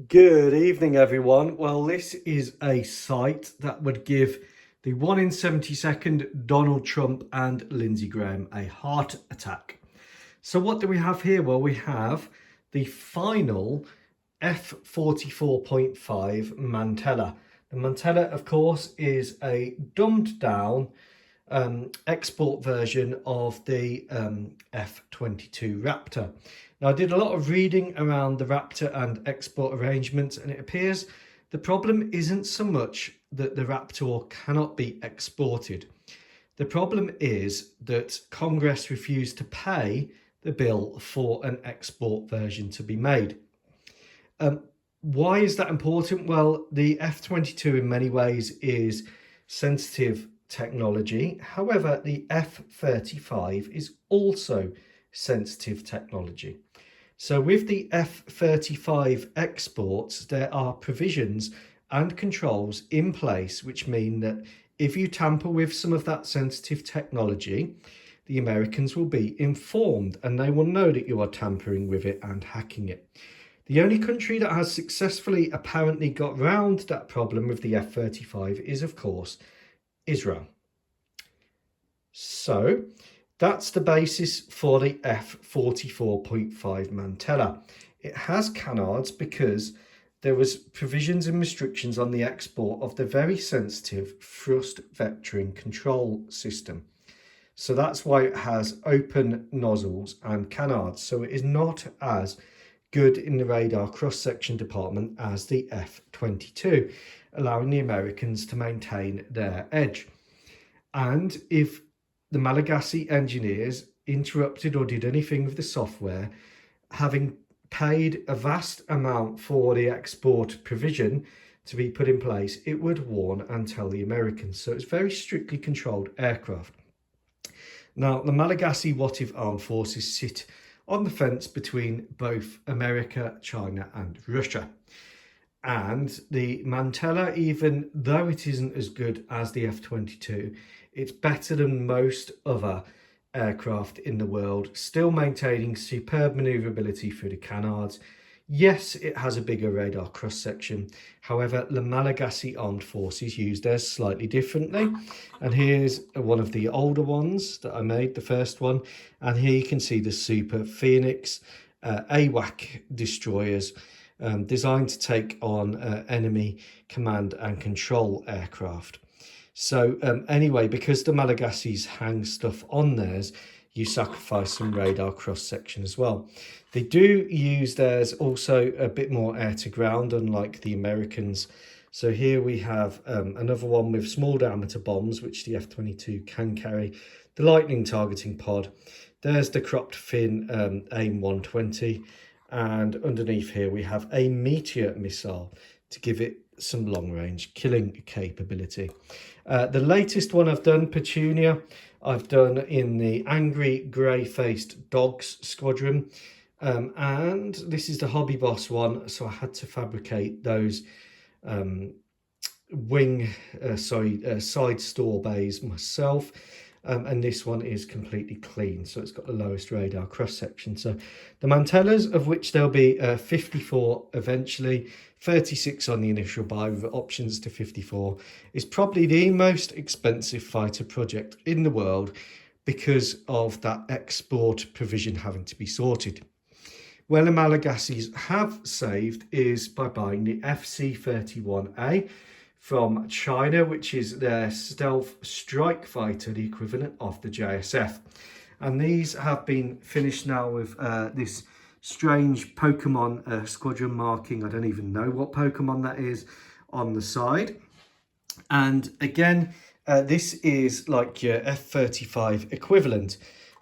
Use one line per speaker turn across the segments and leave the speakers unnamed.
Good evening, everyone. Well, this is a site that would give the 1 in 72nd Donald Trump and Lindsey Graham a heart attack. So, what do we have here? Well, we have the final F-44.5 Mantella. The Mantella, of course, is a dumbed down export version of the F-22 Raptor. Now, I did a lot of reading around the Raptor and export arrangements, and it appears the problem isn't so much that the Raptor cannot be exported. The problem is that Congress refused to pay the bill for an export version to be made. Why is that important? Well, the F-22 in many ways is sensitive technology. However, the F-35 is also sensitive technology. So with the F-35 exports, there are provisions and controls in place which mean that if you tamper with some of that sensitive technology, the Americans will be informed and they will know that you are tampering with it and hacking it. The only country that has successfully apparently got round that problem with the F-35 is, of course, Israel. So that's the basis for the F-44.5 Mantella. It has canards because there was provisions and restrictions on the export of the very sensitive thrust vectoring control system. So that's why it has open nozzles and canards. So it is not as good in the radar cross-section department as the F-22, allowing the Americans to maintain their edge. And if the Malagasy engineers interrupted or did anything with the software, having paid a vast amount for the export provision to be put in place, it would warn and tell the Americans. So it's very strictly controlled aircraft. Now, the Malagasy What-If Armed Forces sit on the fence between both America, China and Russia. And the Mantella, even though it isn't as good as the F-22, it's better than most other aircraft in the world, still maintaining superb maneuverability through the canards. Yes, it has a bigger radar cross-section. However, the Malagasy Armed Forces use theirs slightly differently. And here's one of the older ones that I made, the first one. And here you can see the Super Phoenix AWAC destroyers designed to take on enemy command and control aircraft. So anyway, because the Malagasys hang stuff on theirs, you sacrifice some radar cross-section as well. They do use theirs also a bit more air to ground, unlike the Americans. So here we have another one with small diameter bombs, which the F-22 can carry. The lightning targeting pod. There's the cropped fin AIM 120. And underneath here we have a Meteor missile to give it some long-range killing capability. The latest one I've done, Petunia, I've done in the Angry Grey-Faced Dogs Squadron. And this is the Hobby Boss one, so I had to fabricate those side store bays myself. And this one is completely clean, so it's got the lowest radar cross-section. So the Mantellas, of which there'll be 54 eventually, 36 on the initial buy with options to 54, is probably the most expensive fighter project in the world because of that export provision having to be sorted. Where the Malagasys have saved is by buying the FC-31A, from China, which is their stealth strike fighter, the equivalent of the JSF. And these have been finished now with this strange Pokemon squadron marking. I don't even know what Pokemon that is on the side. And again, this is like your F-35 equivalent.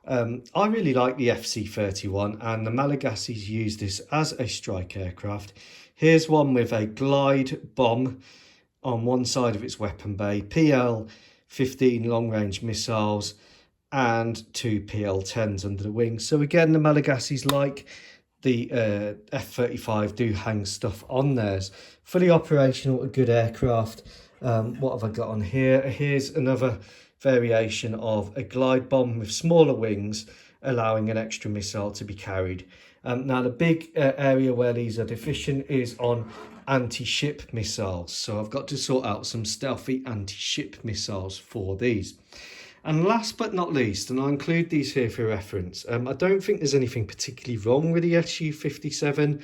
I really like the FC-31, and the Malagasys use this as a strike aircraft. Here's one with a glide bomb on one side of its weapon bay, PL-15 long-range missiles, and two PL-10s under the wing. So again, the Malagasys, like the F-35, do hang stuff on theirs. Fully operational, a good aircraft. What have I got on here? Here's another variation of a glide bomb with smaller wings, allowing an extra missile to be carried. Now, the big area where these are deficient is on anti-ship missiles. So I've got to sort out some stealthy anti-ship missiles for these. And last but not least, and I include these here for reference, I don't think there's anything particularly wrong with the Su-57.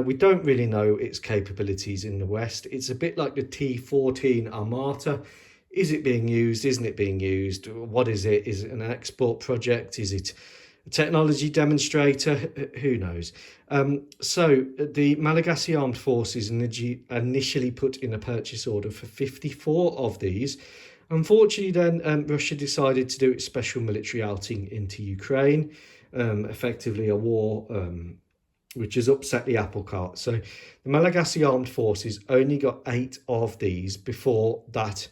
We don't really know its capabilities in the West. It's a bit like the T-14 Armata. Is it being used? Isn't it being used? What is it? Is it an export project? Is it a technology demonstrator? Who knows? So the Malagasy Armed Forces initially put in a purchase order for 54 of these. Unfortunately, then Russia decided to do its special military outing into Ukraine, effectively a war which has upset the apple cart. So the Malagasy Armed Forces only got 8 of these before that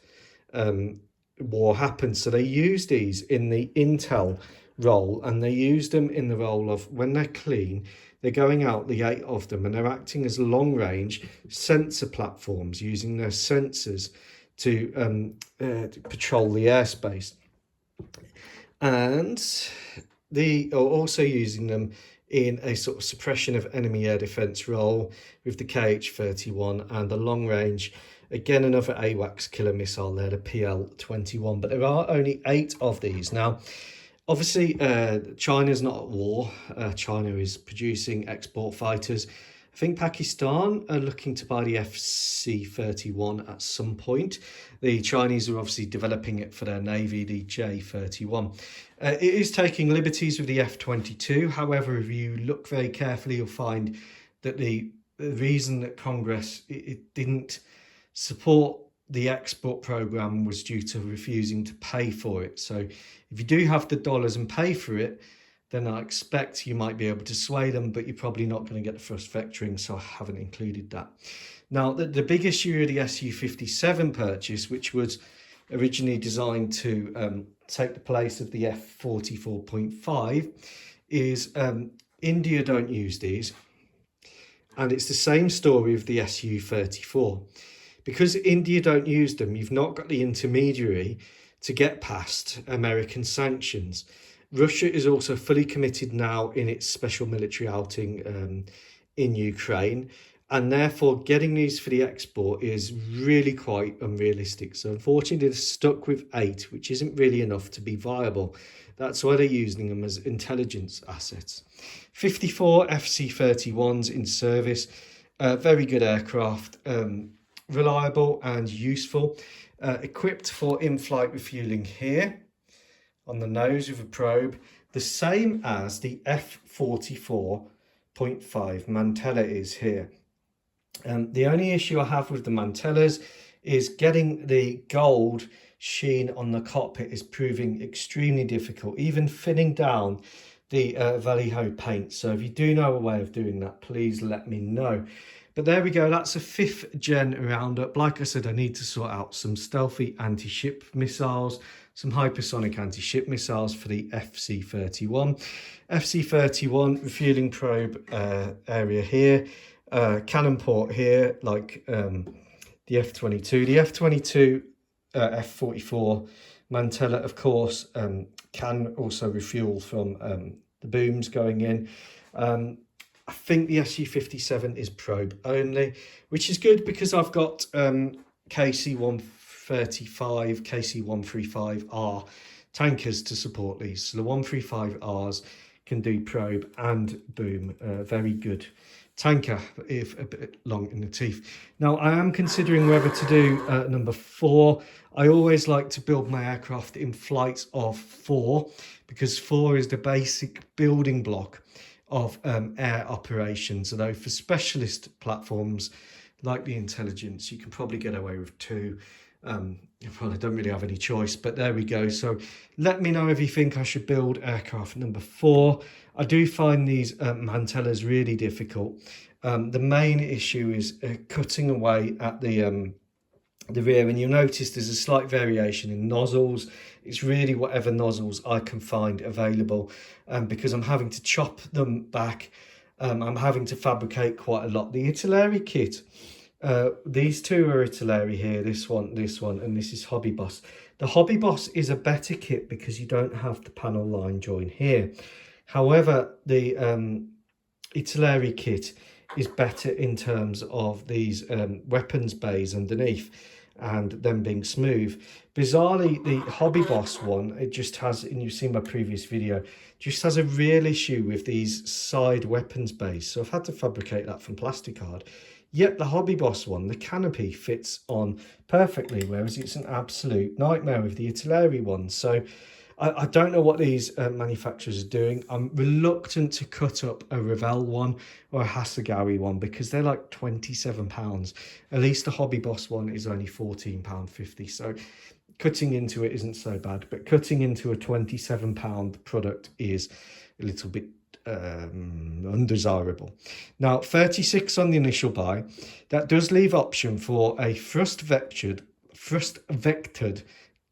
war happened. So they used these in the intel role, and they used them in the role of, when they're clean, they're going out, the 8 of them, and they're acting as long-range sensor platforms, using their sensors to patrol the airspace. And they are also using them in a sort of suppression of enemy air defence role with the KH-31 and the long-range, again another AWACS killer missile there, the PL-21. But there are only 8 of these. Now, obviously, China's not at war. China is producing export fighters. I think Pakistan are looking to buy the FC-31 at some point. The Chinese are obviously developing it for their Navy, the J-31. It is taking liberties with the F-22. However, if you look very carefully, you'll find that the reason that Congress it didn't support the export program was due to refusing to pay for it. So if you do have the dollars and pay for it, then I expect you might be able to sway them, but you're probably not going to get the thrust vectoring, so I haven't included that. Now, the big issue of the Su-57 purchase, which was originally designed to take the place of the F-44.5, is India don't use these. And it's the same story with the Su-34. Because India don't use them, you've not got the intermediary to get past American sanctions. Russia is also fully committed now in its special military outing in Ukraine, and therefore getting these for the export is really quite unrealistic. So unfortunately, they're stuck with 8, which isn't really enough to be viable. That's why they're using them as intelligence assets. 54 FC-31s in service, very good aircraft, reliable and useful, equipped for in-flight refueling here on the nose with a probe, the same as the F-44.5 Mantella is here. The only issue I have with the Mantellas is getting the gold sheen on the cockpit is proving extremely difficult, even thinning down the Vallejo paint. So if you do know a way of doing that, please let me know. But there we go, that's a 5th gen roundup. Like I said, I need to sort out some stealthy anti-ship missiles, some hypersonic anti-ship missiles for the FC-31. FC-31 refueling probe area here, cannon port here, like the F-22. The F-22, F-44 Mantella, of course, can also refuel from the booms going in. I think the Su-57 is probe only, which is good because I've got KC-135, KC-135R tankers to support these. So the 135Rs can do probe and boom. Very good tanker, if a bit long in the teeth. Now, I am considering whether to do number 4. I always like to build my aircraft in flights of 4 because 4 is the basic building block of air operations. Although for specialist platforms like the intelligence, you can probably get away with 2. Well, I don't really have any choice, but there we go. So let me know if you think I should build aircraft number 4. I do find these Mantellas really difficult. The main issue is cutting away at the rear, and you'll notice there's a slight variation in nozzles. It's really whatever nozzles I can find available, because I'm having to chop them back. I'm having to fabricate quite a lot. The Italeri kit, these 2 are Italeri here, this one, and this is Hobby Boss. The Hobby Boss is a better kit because you don't have the panel line join here. However, the Itinerary kit is better in terms of these weapons bays underneath and them being smooth. Bizarrely, the Hobby Boss one, it just has, and you've seen my previous video, just has a real issue with these side weapons bays. So I've had to fabricate that from plastic card. Yet the Hobby Boss one, the canopy fits on perfectly, whereas it's an absolute nightmare with the Itinerary one. So I don't know what these manufacturers are doing. I'm reluctant to cut up a Revell one or a Hasegawa one because they're like £27. At least the Hobby Boss one is only £14.50. So cutting into it isn't so bad, but cutting into a £27 product is a little bit undesirable. Now, 36 on the initial buy. That does leave option for a thrust vectored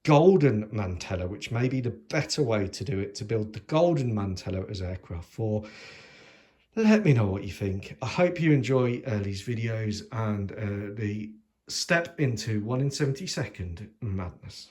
golden mantella, which may be the better way to do it, to build the golden mantella as aircraft 4. Let me know what you think. I hope you enjoy these videos and the step into 1 in 72nd madness.